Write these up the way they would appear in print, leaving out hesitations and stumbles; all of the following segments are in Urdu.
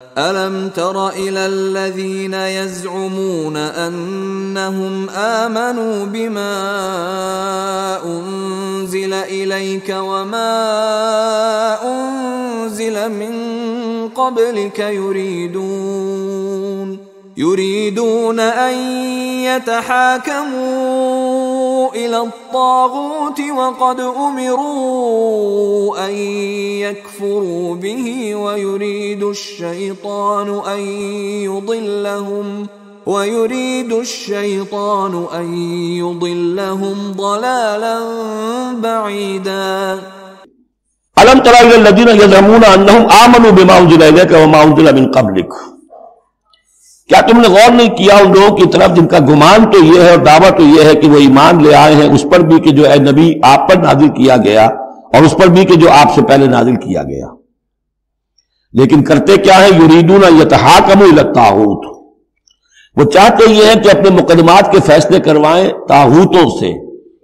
أَلَمْ تَرَ إِلَى الَّذِينَ يَزْعُمُونَ أَنَّهُمْ آمَنُوا بِمَا أُنزِلَ إِلَيْكَ وَمَا أُنزِلَ مِن قَبْلِكَ يريدون أن يتحاكموا إلى الطاغوت وقد أمروا أن يكفروا به ويريد الشيطان أن يضلهم ضلالا بعيدا. ألم تر إلى الذين يزعمون أنهم آمنوا بما أنزل إليك وما أنزل من قبلك. کیا تم نے غور نہیں کیا ان لوگوں کی طرف جن کا گمان تو یہ ہے اور دعویٰ تو یہ ہے کہ وہ ایمان لے آئے ہیں اس پر بھی کہ جو اے نبی آپ پر نازل کیا گیا اور اس پر بھی کہ جو آپ سے پہلے نازل کیا گیا، لیکن کرتے کیا ہے؟ یریدون یتحاکموا الی الطاغوت، وہ چاہتے یہ ہیں کہ اپنے مقدمات کے فیصلے کروائیں طاغوتوں سے،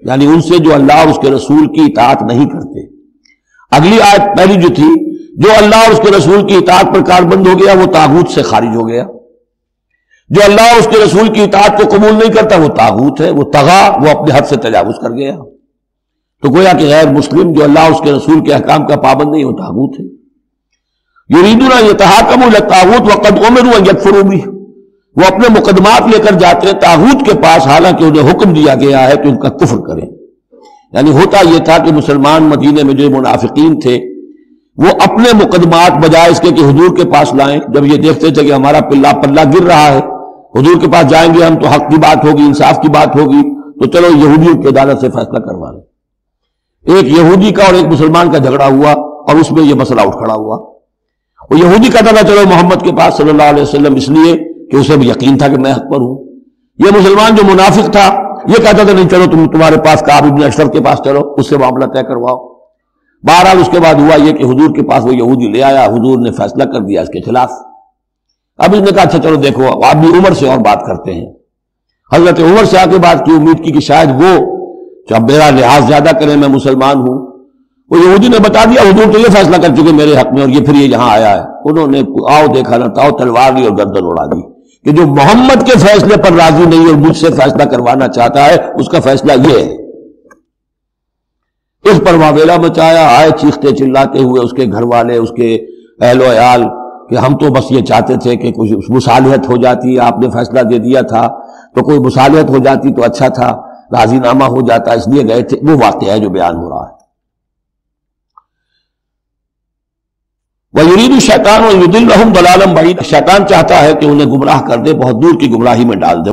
یعنی ان سے جو اللہ اور اس کے رسول کی اطاعت نہیں کرتے. اگلی آیت پہلی جو تھی، جو اللہ اور اس کے رسول کی اطاعت پر کاربند ہو گیا وہ طاغوت سے خارج ہو گیا، جو اللہ اور اس کے رسول کی اطاعت کو قبول نہیں کرتا وہ طاغوت ہے، وہ طغا، وہ اپنے حد سے تجاوز کر گیا. تو گویا کہ غیر مسلم جو اللہ اور اس کے رسول کے احکام کا پابند نہیں وہ طاغوت ہے. یریدون یتحاکموا الی الطاغوت وقد امروا ان یکفروا بہ، وہ اپنے مقدمات لے کر جاتے ہیں طاغوت کے پاس حالانکہ انہیں حکم دیا گیا ہے کہ ان کا کفر کریں. یعنی ہوتا یہ تھا کہ مسلمان مدینے میں جو منافقین تھے وہ اپنے مقدمات بجائے اس کے کہ حضور کے پاس لائیں، جب یہ دیکھتے تھے کہ ہمارا پلہ گر رہا ہے، حضور کے پاس جائیں گے ہم تو حق کی بات ہوگی، انصاف کی بات ہوگی، تو چلو یہودیوں کی عدالت سے فیصلہ کروا لیں. ایک یہودی کا اور ایک مسلمان کا جھگڑا ہوا اور اس میں یہ مسئلہ اٹھ کھڑا ہوا. وہ یہودی کہتا تھا چلو محمد کے پاس صلی اللہ علیہ وسلم، اس لیے کہ اسے بھی یقین تھا کہ میں حق پر ہوں. یہ مسلمان جو منافق تھا یہ کہتا تھا نہیں چلو تمہارے پاس کعب بن اشرف کے پاس چلو، اس سے معاملہ طے کرواؤ. بہرحال اس کے بعد ہوا یہ کہ حضور کے پاس وہ یہودی لے آیا، حضور نے فیصلہ کر دیا اس کے خلاف. اب اس نے کہا اچھا چلو دیکھو آپ بھی عمر سے اور بات کرتے ہیں. حضرت عمر سے آ کے بات کی، امید کی کہ شاید وہ جب میرا لحاظ زیادہ کریں، میں مسلمان ہوں. وہ یہودی نے بتا دیا حضور تو یہ فیصلہ کر چکے میرے حق میں اور یہ پھر یہ یہاں آیا ہے. انہوں نے آؤ دیکھا نہ تاؤ تلوار لی اور گردن اڑا دی کہ جو محمد کے فیصلے پر راضی نہیں اور مجھ سے فیصلہ کروانا چاہتا ہے اس کا فیصلہ یہ ہے. اس پر معاملہ مچایا، آئے چیختے چلاتے ہوئے اس کے گھر والے، اس کے اہل و عیال کہ ہم تو بس یہ چاہتے تھے کہ کچھ مصالحت ہو جاتی، آپ نے فیصلہ دے دیا تھا تو کوئی مصالحت ہو جاتی تو اچھا تھا، راضی نامہ ہو جاتا، اس لیے گئے تھے. وہ واقعہ ہے جو بیان ہو رہا ہے. وَيُرِيدُ الشَّيْطَانُ أَن يُضِلَّهُمْ ضَلَالًا بَعِيدًا، شیطان چاہتا ہے کہ انہیں گمراہ کر دے، بہت دور کی گمراہی میں ڈال دے.